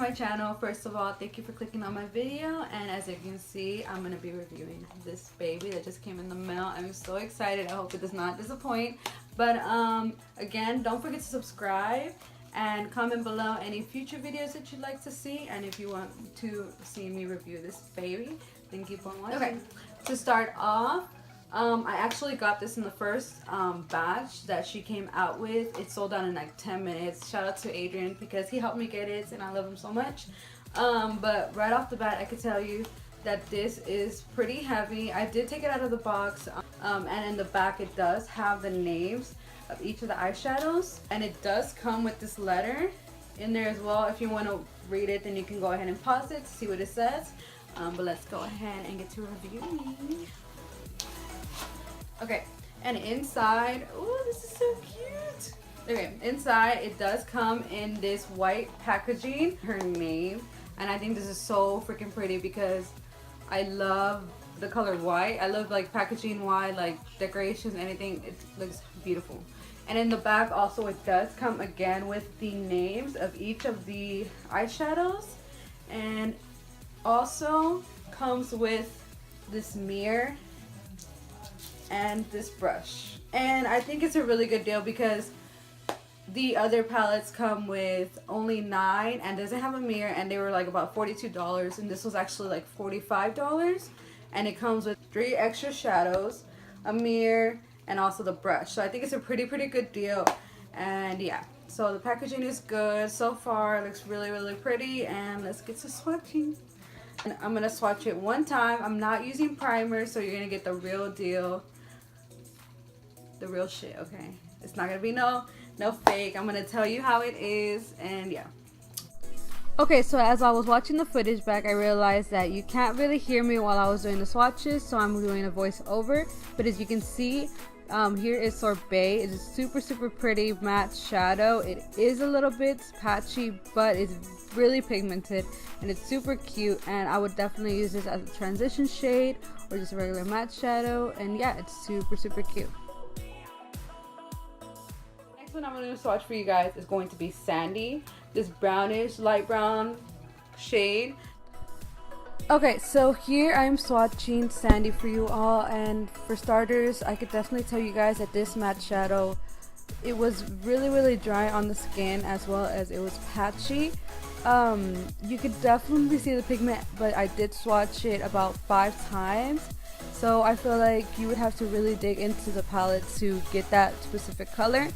my channel. First of all, thank you for clicking on my video, and as you can see, I'm going to be reviewing this baby that just came in the mail. I'm so excited. I hope it does not disappoint. But again, don't forget to subscribe and comment below any future videos that you'd like to see, and if you want to see me review this baby, then keep on watching. Okay, to start off, I actually got this in the first batch that she came out with. It sold out in like 10 minutes. Shout out to Adrian because he helped me get it and I love him so much. But right off the bat, I could tell you that this is pretty heavy. I did take it out of the box, and in the back it does have the names of each of the eyeshadows, and it does come with this letter in there as well. If you want to read it, then you can go ahead and pause it to see what it says. But let's go ahead and get to reviewing. Okay, and inside, oh, this is so cute. Okay, inside it does come in this white packaging, her name, and I think this is so freaking pretty because I love the color white. I love like packaging white, like decorations, anything. It looks beautiful. And in the back also it does come again with the names of each of the eyeshadows, and also comes with this mirror and this brush. And I think it's a really good deal because the other palettes come with only 9 and doesn't have a mirror, and they were like about $42, and this was actually like $45, and it comes with 3 extra shadows, a mirror, and also the brush. So I think it's a pretty good deal. And yeah, so the packaging is good so far. It looks really pretty, and let's get to swatching. And I'm gonna swatch it one time. I'm not using primer, so you're gonna get the real deal, the real shit. Okay, it's not gonna be no fake. I'm gonna tell you how it is, and yeah. Okay, so as I was watching the footage back, I realized that you can't really hear me while I was doing the swatches, so I'm doing a voiceover. But as you can see, here is Sorbet. It's a super pretty matte shadow. It is a little bit patchy, but it's really pigmented and it's super cute, and I would definitely use this as a transition shade or just a regular matte shadow. And yeah, it's super cute. Next one I'm going to swatch for you guys is going to be Sandy, this brownish light brown shade. Okay, so here I'm swatching Sandy for you all, and for starters, I could definitely tell you guys that this matte shadow, it was really dry on the skin, as well as it was patchy. You could definitely see the pigment, but I did swatch it about 5 times, so I feel like you would have to really dig into the palette to get that specific color.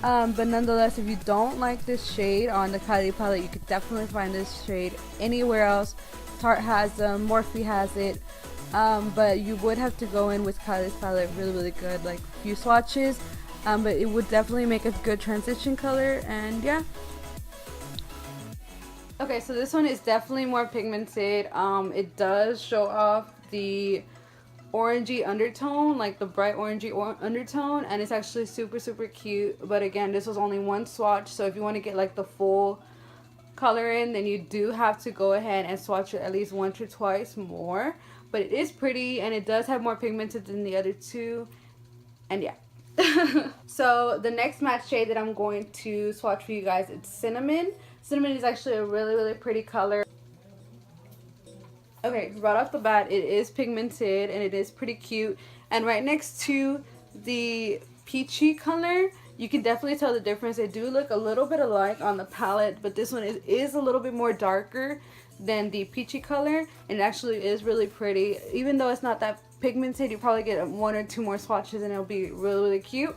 But nonetheless, if you don't like this shade on the Kylie palette, you could definitely find this shade anywhere else. Tarte has them, Morphe has it, but you would have to go in with Kylie's palette really good, like a few swatches, but it would definitely make a good transition color. And yeah. Okay, so this one is definitely more pigmented. It does show off the orangey undertone, like the bright orangey undertone, and it's actually super cute. But again, this was only one swatch, so if you want to get like the full color in, then you do have to go ahead and swatch it at least once or twice more. But it is pretty, and it does have more pigmented than the other two, and yeah. So the next matte shade that I'm going to swatch for you guys, it's Cinnamon. Cinnamon is actually a really pretty color. Okay, right off the bat, it is pigmented and it is pretty cute, and right next to the peachy color, you can definitely tell the difference. They do look a little bit alike on the palette, but this one is a little bit more darker than the peachy color, and it actually is really pretty. Even though it's not that pigmented, you probably get 1 or 2 more swatches and it'll be really cute.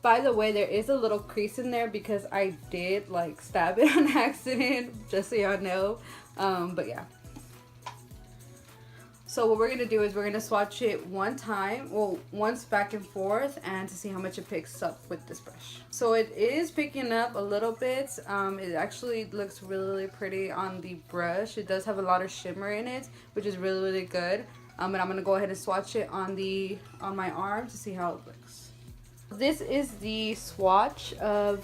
By the way, there is a little crease in there because I did like stab it on accident, just so y'all know. But yeah. So what we're going to do is we're going to swatch it one time, well, once back and forth, and to see how much it picks up with this brush. So it is picking up a little bit. It actually looks really pretty on the brush. It does have a lot of shimmer in it, which is really good. And I'm going to go ahead and swatch it on my arm to see how it looks. This is the swatch of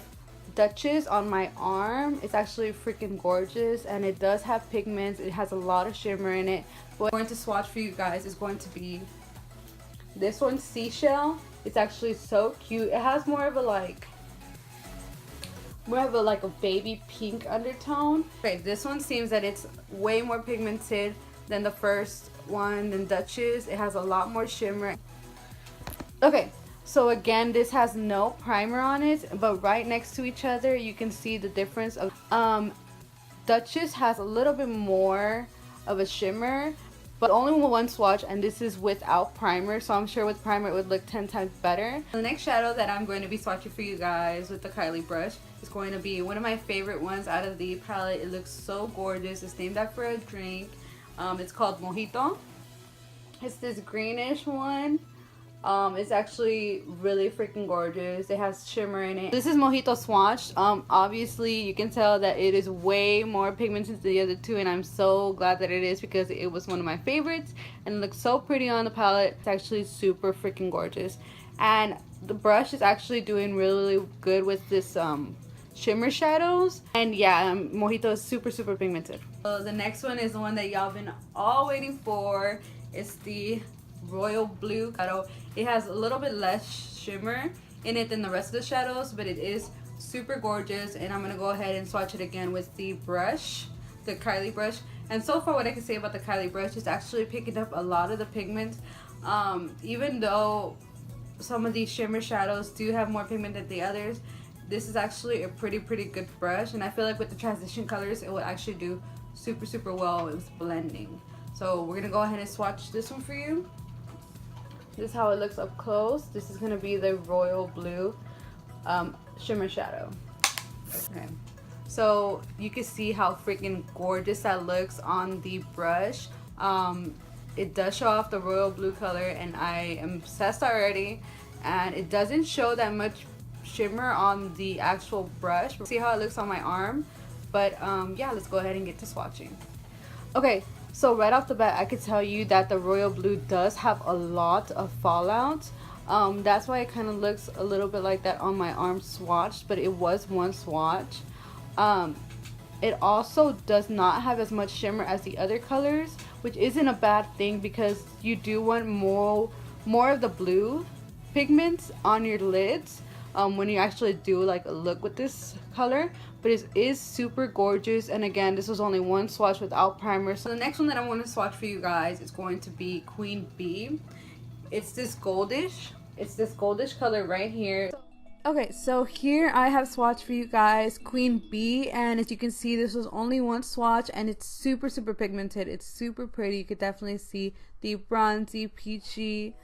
Duchess on my arm. It's actually freaking gorgeous, and it does have pigments. It has a lot of shimmer in it. What I'm going to swatch for you guys is going to be this one, Seashell. It's actually so cute. It has more of a like We have like a baby pink undertone. Okay, this one seems that it's way more pigmented than the first one, than Duchess. It has a lot more shimmer. Okay, so again, this has no primer on it, but right next to each other, you can see the difference of Duchess has a little bit more of a shimmer, but only one swatch, and this is without primer, so I'm sure with primer it would look 10 times better. The next shadow that I'm going to be swatching for you guys with the Kylie brush is going to be one of my favorite ones out of the palette. It looks so gorgeous. It's named after a drink. It's called Mojito. It's this greenish one. It's actually really freaking gorgeous. It has shimmer in it. This is Mojito swatched. Obviously you can tell that it is way more pigmented than the other two, and I'm so glad that it is because it was one of my favorites and it looks so pretty on the palette. It's actually super freaking gorgeous, and the brush is actually doing really, really good with this shimmer shadows. And yeah, Mojito is super pigmented. So the next one is the one that y'all been all waiting for. It's the royal blue shadow. It has a little bit less shimmer in it than the rest of the shadows, but it is super gorgeous. And I'm gonna go ahead and swatch it again with the brush, the Kylie brush. And so far what I can say about the Kylie brush is actually picking up a lot of the pigment. Even though some of these shimmer shadows do have more pigment than the others, this is actually a pretty good brush, and I feel like with the transition colors it will actually do super well with blending. So we're gonna go ahead and swatch this one for you. This is how it looks up close. This is gonna be the royal blue shimmer shadow. Okay, so you can see how freaking gorgeous that looks on the brush. It does show off the royal blue color, and I am obsessed already. And it doesn't show that much shimmer on the actual brush. See how it looks on my arm. But yeah, let's go ahead and get to swatching. Okay, so right off the bat, I could tell you that the royal blue does have a lot of fallout. That's why it kind of looks a little bit like that on my arm swatched, but it was one swatch. It also does not have as much shimmer as the other colors, which isn't a bad thing because you do want more of the blue pigments on your lids when you actually do like a look with this color. But it is super gorgeous, and again, this was only one swatch without primer. So the next one that I want to swatch for you guys is going to be Queen Bee. It's this goldish color right here. Okay, so here I have swatched for you guys Queen Bee, and as you can see, this was only one swatch, and it's super pigmented. It's super pretty. You could definitely see the bronzy peachy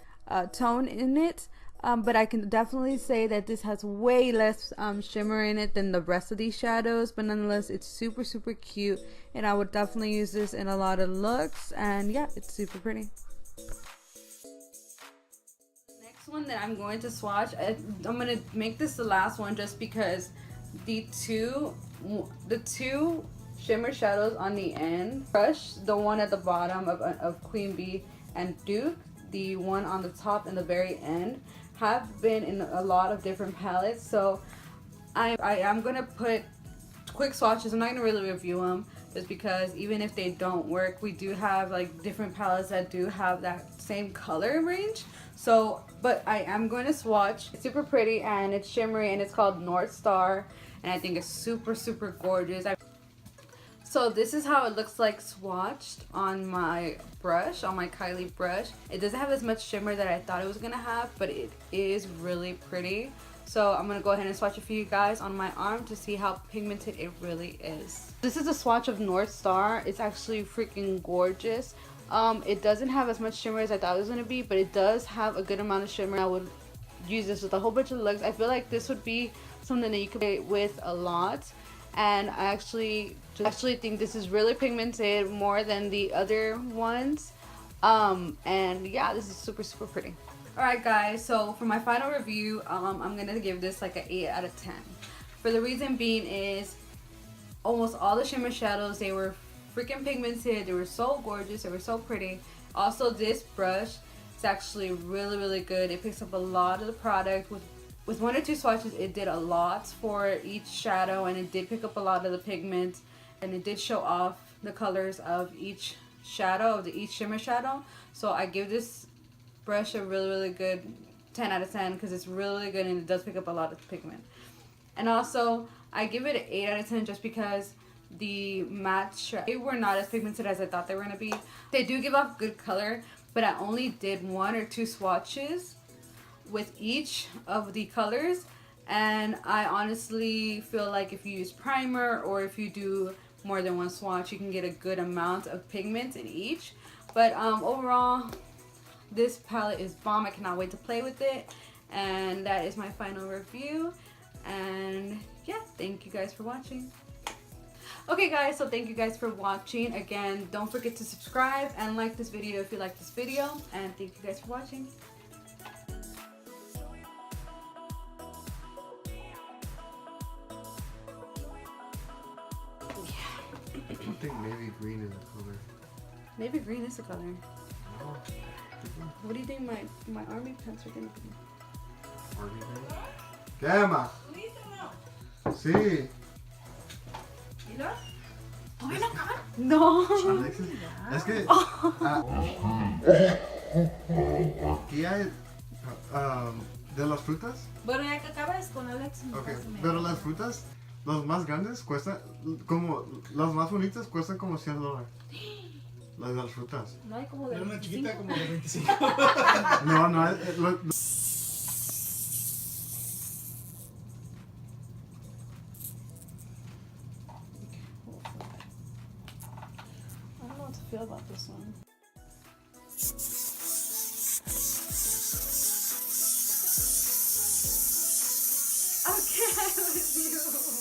tone in it. But I can definitely say that this has way less shimmer in it than the rest of these shadows, but nonetheless it's super cute, and I would definitely use this in a lot of looks. And yeah, it's super pretty. Next one that I'm going to swatch, I'm going to make this the last one just because the two shimmer shadows on the end, Crush, the one at the bottom of Queen Bee, and Duke, the one on the top and the very end, have been in a lot of different palettes. So I'm gonna put quick swatches. I'm not gonna really review them just because even if they don't work, we do have like different palettes that do have that same color range. So but I am going to swatch. It's super pretty and it's shimmery, and it's called North Star, and I think it's super gorgeous. So this is how it looks like swatched on my brush, on my Kylie brush. It doesn't have as much shimmer that I thought it was gonna have, but it is really pretty. So I'm gonna go ahead and swatch it for you guys on my arm to see how pigmented it really is. This is a swatch of North Star. It's actually freaking gorgeous. It doesn't have as much shimmer as I thought it was gonna be, but it does have a good amount of shimmer. I would use this with a whole bunch of looks. I feel like this would be something that you could play with a lot. And I actually think this is really pigmented more than the other ones. And yeah, this is super pretty. Alright guys, so for my final review, I'm gonna give this like an 8 out of 10. For the reason being is almost all the shimmer shadows, they were freaking pigmented. They were so gorgeous, they were so pretty. Also, this brush is actually really good. It picks up a lot of the product. With 1 or 2 swatches, it did a lot for each shadow, and it did pick up a lot of the pigment, and it did show off the colors of each shadow, of each shimmer shadow. So I give this brush a really good 10 out of 10 because it's really good and it does pick up a lot of pigment. And also, I give it an 8 out of 10 just because the match, they were not as pigmented as I thought they were going to be. They do give off good color, but I only did 1 or 2 swatches with each of the colors. And I honestly feel like if you use primer or if you do more than 1 swatch, you can get a good amount of pigment in each. But overall, this palette is bomb. I cannot wait to play with it. And that is my final review. And yeah, thank you guys for watching. Okay guys, so thank you guys for watching. Again, don't forget to subscribe and like this video if you like this video. And thank you guys for watching. I think maybe green is the color. Maybe green is the color. No. What do you think my army pants are gonna be? Army green? Gamma! Sí. No. Alexis, es que aquí hay de las frutas. Bueno, ya que acabes con Alex. Okay. Pero las frutas, las más grandes cuestan como, las más bonitas cuestan como $100. Las de las frutas. No hay como de Era una 25. chiquita como de 25. No, I don't know what to feel about this one. Okay, with you.